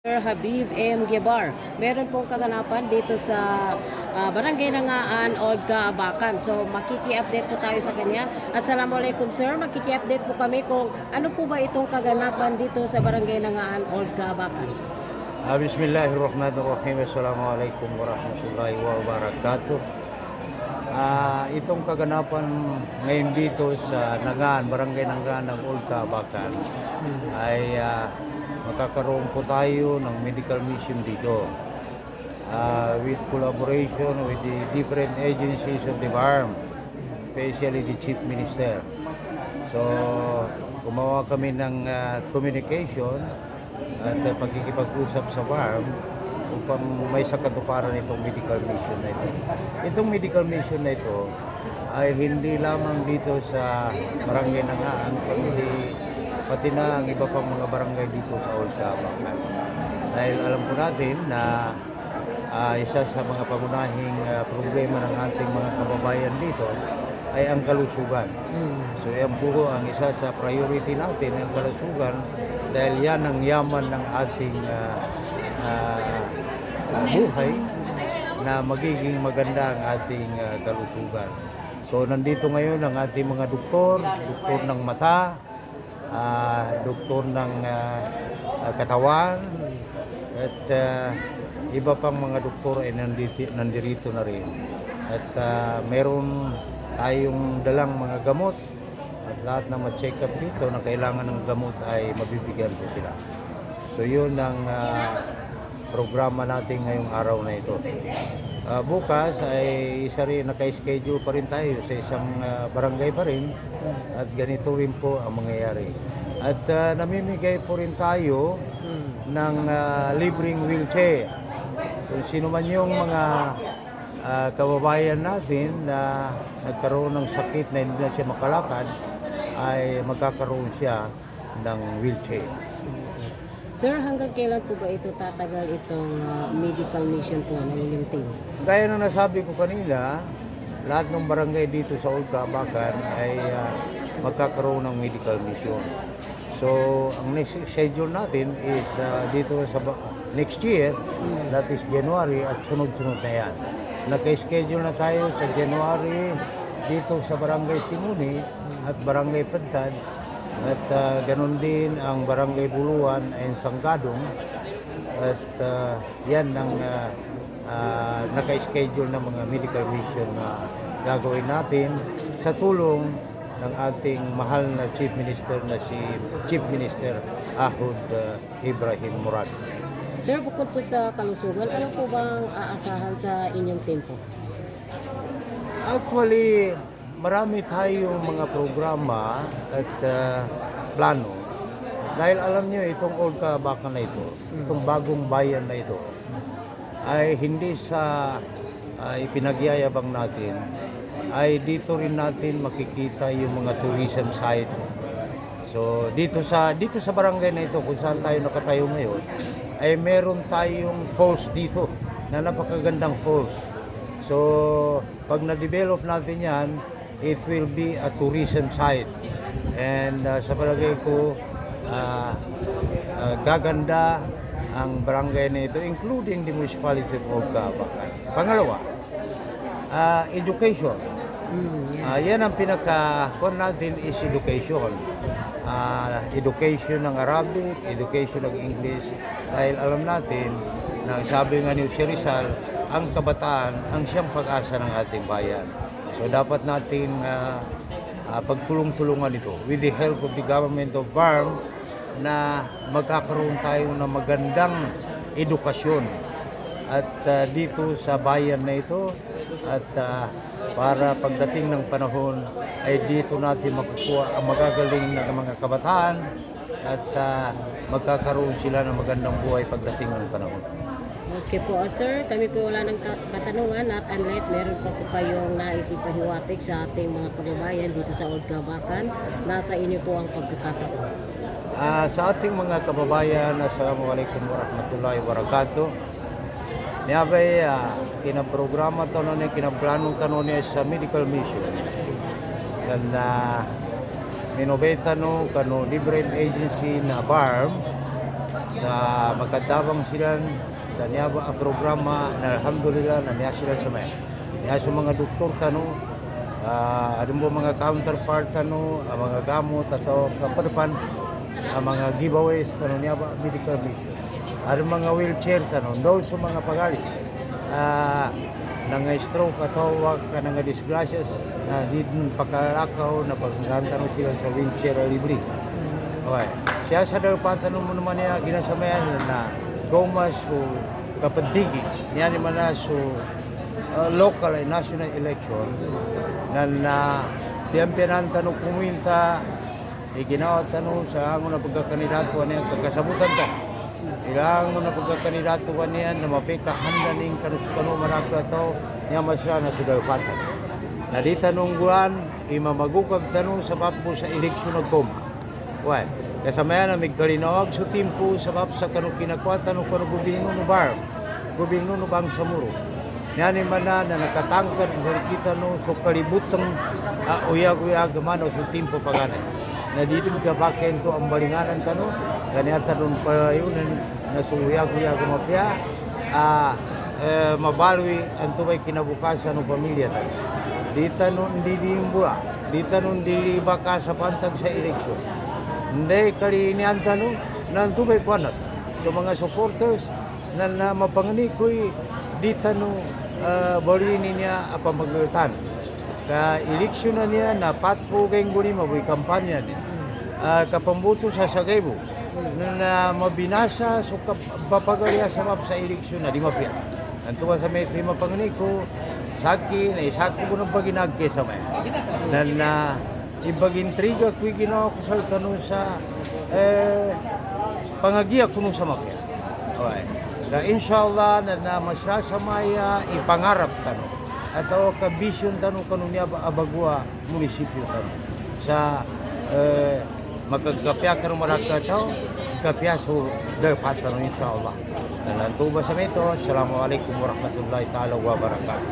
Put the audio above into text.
Sir Habib M. Gebar. Meron pong kaganapan dito sa Barangay Nangaan, Olga, Abacan. So makiki-update po tayo sa kanya. Assalamualaikum sir, makiki-update po kami kung ano po ba itong kaganapan dito sa Barangay Nangaan, Olga, Abacan. Bismillahirrahmanirrahim. Assalamualaikum warahmatullahi wabarakatuh. Itong kaganapan ngayon dito sa Nangaan, Barangay Nangaan ng Olga, Abacan ay magkakaroon po tayo ng medical mission dito with collaboration with the different agencies of the BARM, especially the Chief Minister. So, gumawa kami ng communication at pagkikipag-usap sa BARM upang may sakatuparan itong medical mission na ito. Itong medical mission na ito ay hindi lamang dito sa Barangay Nangaan, kundi pati na ang iba pang mga barangay dito sa Olga, Abacan. Dahil alam po natin na isa sa mga pagunahing problema ng ating mga kababayan dito ay ang kalusugan. So yan po ang isa sa priority natin, ang kalusugan, dahil yan ang yaman ng ating buhay na magiging maganda ang ating kalusugan. So nandito ngayon ang ating mga doktor ng mata, doktor ng katawan, at iba pang mga doktor ay nandirito na rin. At meron tayong dalang mga gamot at lahat ng ma-check up dito na kailangan ng gamot ay mabibigyan ko sila. So yun ang programa natin ngayong araw na ito. Bukas ay isa rin, naka-schedule pa rin tayo sa isang barangay pa rin at ganito rin po ang mangyayari. At namimigay po rin tayo ng libreng wheelchair. Kung sino man yung mga kababayan natin na nagkaroon ng sakit na hindi na siya makalakad, ay magkakaroon siya ng wheelchair. Sir, hanggang kailan po ba ito tatagal itong medical mission po ng inyong team? Gaya na nasabi ko kanina, lahat ng barangay dito sa Olga, Abacan ay magkakaroon ng medical mission. So, ang next schedule natin is dito sa next year, that is January, at sunod-sunod na yan. Naka-schedule na tayo sa January dito sa Barangay Simuni at Barangay Pantad, at ganun din ang Barangay Buluan and Sanggadong. At yan ang naka-schedule ng mga medical mission na gagawin natin sa tulong ng ating mahal na Chief Minister na si Chief Minister Ahud Ibrahim Murad. Sir, bukod po sa kalusugan, ano po bang aasahan sa inyong team po? Actually, marami tayong mga programa at plano. Dahil alam niyo, itong Olga, Abacan na ito, itong bagong bayan na ito, ay hindi sa ipinagyayabang natin, ay dito rin natin makikita yung mga tourism site. So dito sa barangay na ito kung saan tayo nakatayo ngayon, ay meron tayong falls dito na napakagandang falls. So pag na-develop natin yan, it will be a tourism site. And sa palagay ko, gaganda ang barangay na ito, including the municipality of Olga, Abacan. Pangalawa, education. Yan ang pinaka-kon natin is education. Education ng Arabic, education ng English. Dahil alam natin na sabi nga ni Jose Rizal, ang kabataan ang siyang pag-asa ng ating bayan. So dapat natin pagtulong-tulungan ito with the help of the government of BARM na magkakaroon tayo ng magandang edukasyon at dito sa bayan na ito, at para pagdating ng panahon ay dito natin makukuha ang magagaling na mga kabataan at magkakaroon sila ng magandang buhay pagdating ng panahon. Okay po, sir. Kami po wala ng katanungan at unless meron pa po kayong naisip pahiwatig sa ating mga kababayan dito sa Olga, Abacan, nasa inyo po ang pagkakataon. Sa ating mga kababayan, Assalamualaikum warahmatullahi wabarakatuh. Niyabay, kinaprograma ito nun, kinaplano ito nun sa medical mission. Dan minobeta no, kano different agency na BARM sa magkadabang sila sa niya ba ang programa na alhamdulillah na niya sila sa may. Niya sa mga doktor tano, ano mo mga counterpart tano, ang mga gamot ato kapadapan, ang mga giveaways tano niya ba medical mission. Ano mga wheelchair tano, daw sa mga pagali. Nang stroke ato wag ka nang disgracias na di pakalakaw na pagganta no sila sa wheelchair libre. Okay. Siya sa darapatan mo naman niya ginasamayan na gomas o kapantigi niya ni mana so local and national election na tiyempianan tanong kuminta iginawa tanong sa angon na pagkakandidato niya pagkasabutan ta ilang mo na pagkakandidato niya na mapikahan ning kanusukano marakta to niya masya na sa darapatan na di tanong guan imamagukag tanong sa papo sa eleksyon ng kom. Why? Kasamayan na may kalinawag sa timpo sa bab sa kanong kinakwatan o kanong gobyerno no bar, gobyerno no bang samuro. Yan man na nakatangkad kita no so kalibutang uyag-uyag man o sa timpo paganay. Na dito ka baken to ang balinganan tano, ganyan nun parayunan na so uyag-uyag mapya, mabalwi ang tubay kinabukasan ng pamilya tano. Dito nun hindi imbula, dito nun hindi baka sa pantag sa eleksyon. Hindi kali inianta no, nantubay po anat. So mga supporters na mapangani ko'y dito no, barini niya apamaglutan. Ka eleksyon na niya na patpo kayong guli mabuhay kampanya niya. Kapambuto sa Sagaybo na mabinasa so papagalya sa map sa eleksyon na di mapya. Anto ba sa may mapangani ko saki ko ng paginagke sa may. Na ibag-intriga ko ginawa ko sa kanun sa pangagiya ko sa makya. Okay. Na inshallah na masasamaya ipangarap tanong. At o ka-vision tanong kanun niya abagwa munisipyo tanong. Sa magkagapya kanong marakta tao, kapya so darpat tanong inshallah. Nalantuba sa mito. Assalamualaikum warahmatullahi ta'ala wabarakatuh.